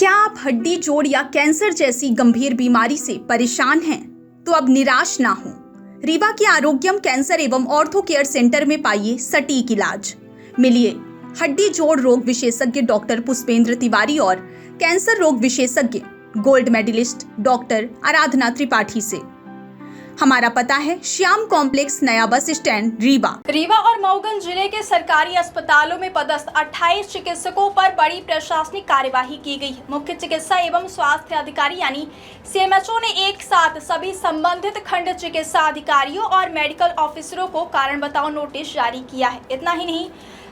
क्या आप हड्डी जोड़ या कैंसर जैसी गंभीर बीमारी से परेशान हैं? तो अब निराश ना हो। रीवा के आरोग्यम कैंसर एवं ऑर्थो केयर सेंटर में पाइए सटीक इलाज। मिलिए हड्डी जोड़ रोग विशेषज्ञ डॉक्टर पुष्पेंद्र तिवारी और कैंसर रोग विशेषज्ञ गोल्ड मेडलिस्ट डॉक्टर आराधना त्रिपाठी से। हमारा पता है श्याम कॉम्प्लेक्स, नया बस स्टैंड, रीवा और मऊगंज जिले के सरकारी अस्पतालों में पदस्थ 28 चिकित्सकों पर बड़ी प्रशासनिक कार्यवाही की गई है। मुख्य चिकित्सा एवं स्वास्थ्य अधिकारी यानी सीएमएचओ ने एक साथ सभी संबंधित खंड चिकित्सा अधिकारियों और मेडिकल ऑफिसरों को कारण बताओ नोटिस जारी किया है। इतना ही नहीं,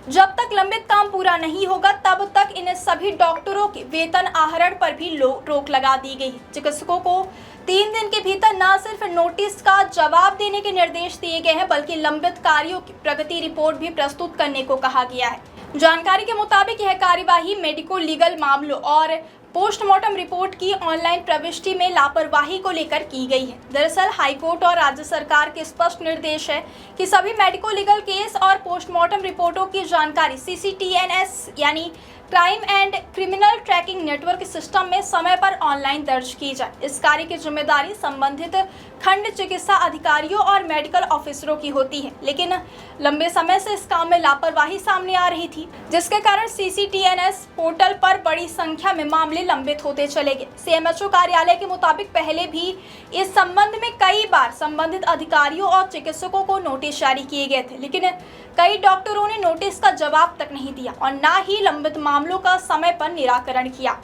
जब तक लंबित काम पूरा नहीं होगा तब तक इन सभी डॉक्टरों के वेतन आहरण पर भी रोक लगा दी गई है। चिकित्सकों को 3 दिन के भीतर न सिर्फ नोटिस का जवाब देने के निर्देश दिए गए हैं, बल्कि लंबित कार्यों की प्रगति रिपोर्ट भी प्रस्तुत करने को कहा गया है। जानकारी के मुताबिक यह कार्यवाही मेडिको लीगल मामलों और पोस्टमार्टम रिपोर्ट की ऑनलाइन प्रविष्टि में लापरवाही को लेकर की गई है। दरअसल हाईकोर्ट और राज्य सरकार के स्पष्ट निर्देश है कि सभी मेडिको लीगल केस और पोस्टमार्टम रिपोर्टों की जानकारी CCTNS यानी crime and criminal tracking network system में समय पर ऑनलाइन दर्ज की जाए। इस कार्य की जिम्मेदारी संबंधित खंड चिकित्सा अधिकारियों और मेडिकल ऑफिसरों की होती है, लेकिन लंबे समय से इस काम में लापरवाही सामने आ रही थी, जिसके कारण CCTNS पोर्टल पर बड़ी संख्या में मामले लंबित होते चले गए। सीएमएचओ कार्यालय के मुताबिक पहले भी इस संबंध में कई बार संबंधित अधिकारियों और चिकित्सकों को नोटिस जारी किए गए थे, लेकिन कई डॉक्टरों ने नोटिस का जवाब तक नहीं दिया और न ही लंबित मामलों का समय पर निराकरण किया।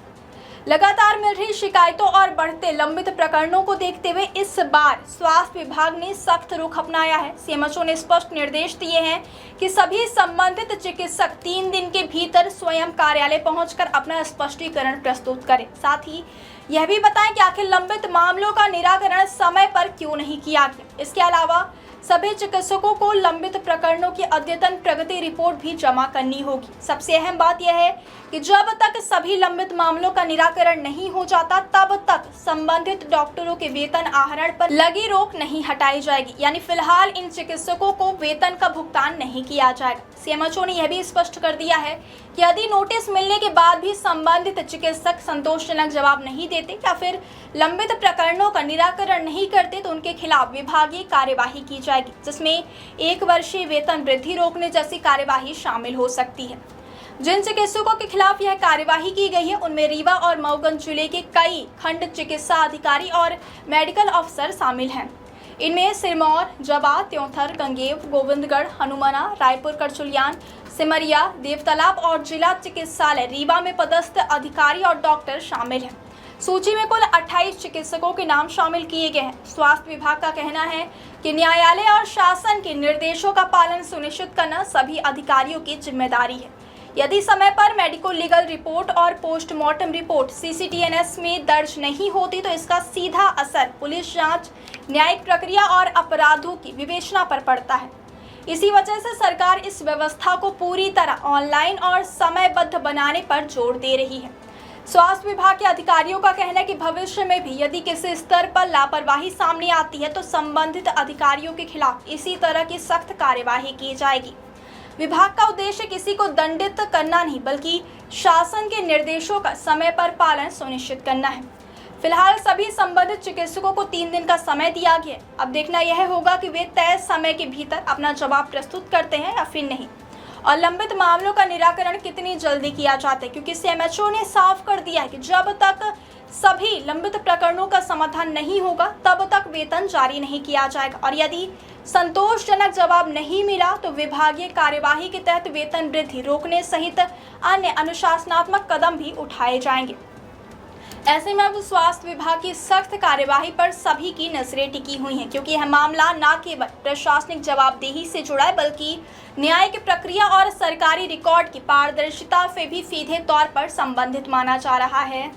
लगातार मिल रही शिकायतों और बढ़ते लंबित प्रकरणों को देखते हुए इस बार स्वास्थ्य विभाग ने सख्त रुख अपनाया है। सीएमएचओ ने स्पष्ट निर्देश दिए हैं कि सभी संबंधित चिकित्सक 3 दिन के भीतर स्वयं कार्यालय पहुंचकर अपना स्पष्टीकरण प्रस्तुत करें। साथ ही यह भी बताएं कि आखिर लंबित मामलों का निराकरण समय पर क्यों नहीं किया गया। इसके अलावा सभी चिकित्सकों को लंबित प्रकरणों की अद्यतन प्रगति रिपोर्ट भी जमा करनी होगी। सबसे अहम बात यह है कि जब तक सभी लंबित मामलों का निराकरण नहीं हो जाता तब तक संबंधित डॉक्टरों के वेतन आहरण पर लगी रोक नहीं हटाई जाएगी, यानी फिलहाल इन चिकित्सकों को वेतन का भुगतान नहीं किया जाएगा। सीएमएचओ ने यह भी स्पष्ट कर दिया है कि यदि नोटिस मिलने के बाद भी संबंधित चिकित्सक संतोषजनक जवाब नहीं देते या फिर लंबित प्रकरणों का निराकरण नहीं करते तो उनके खिलाफ विभागीय कार्यवाही की जाएगी, जिसमें 1 वर्षीय वेतन वृद्धि रोकने जैसी कार्यवाही शामिल हो सकती है। जिन चिकित्सकों के खिलाफ यह कार्यवाही की गई है उनमें रीवा और मऊगंज जिले के कई खंड चिकित्सा अधिकारी और मेडिकल अफसर शामिल हैं। इनमें सिरमौर, जबा, त्योंथर, गंगेव, गोविंदगढ़, हनुमाना, रायपुर, करचुलियान, सिमरिया, देवतालाब और जिला चिकित्सालय रीवा में पदस्थ अधिकारी और डॉक्टर शामिल हैं। सूची में कुल 28 चिकित्सकों के नाम शामिल किए गए हैं। स्वास्थ्य विभाग का कहना है कि न्यायालय और शासन के निर्देशों का पालन सुनिश्चित करना सभी अधिकारियों की जिम्मेदारी है। यदि समय पर मेडिको लीगल रिपोर्ट और पोस्टमार्टम रिपोर्ट CCTNS में दर्ज नहीं होती तो इसका सीधा असर पुलिस जांच, न्यायिक प्रक्रिया और अपराधों की विवेचना पर पड़ता है। इसी वजह से सरकार इस व्यवस्था को पूरी तरह ऑनलाइन और समयबद्ध बनाने पर जोर दे रही है। स्वास्थ्य विभाग के अधिकारियों का कहना है कि भविष्य में भी यदि किसी स्तर पर लापरवाही सामने आती है तो संबंधित अधिकारियों के खिलाफ इसी तरह की सख्त कार्यवाही की जाएगी। विभाग का उद्देश्य किसी को दंडित करना नहीं, बल्कि शासन के निर्देशों का समय पर पालन सुनिश्चित करना है। फिलहाल सभी संबंधित चिकित्सकों को 3 दिन का समय दिया गया। अब देखना यह होगा कि वे तय समय के भीतर अपना जवाब प्रस्तुत करते हैं या फिर नहीं, और लंबित मामलों का निराकरण कितनी जल्दी किया जाता है, क्योंकि सीएमएचओ ने साफ कर दिया है कि जब तक सभी लंबित प्रकरणों का समाधान नहीं होगा तब तक वेतन जारी नहीं किया जाएगा, और यदि संतोषजनक जवाब नहीं मिला तो विभागीय कार्यवाही के तहत वेतन वृद्धि रोकने सहित अन्य अनुशासनात्मक कदम भी उठाए जाएंगे। ऐसे में अब स्वास्थ्य विभाग की सख्त कार्यवाही पर सभी की नजरें टिकी हुई हैं, क्योंकि यह मामला न केवल प्रशासनिक जवाबदेही से जुड़ा है बल्कि न्यायिक प्रक्रिया और सरकारी रिकॉर्ड की पारदर्शिता से भी सीधे तौर पर संबंधित माना जा रहा है।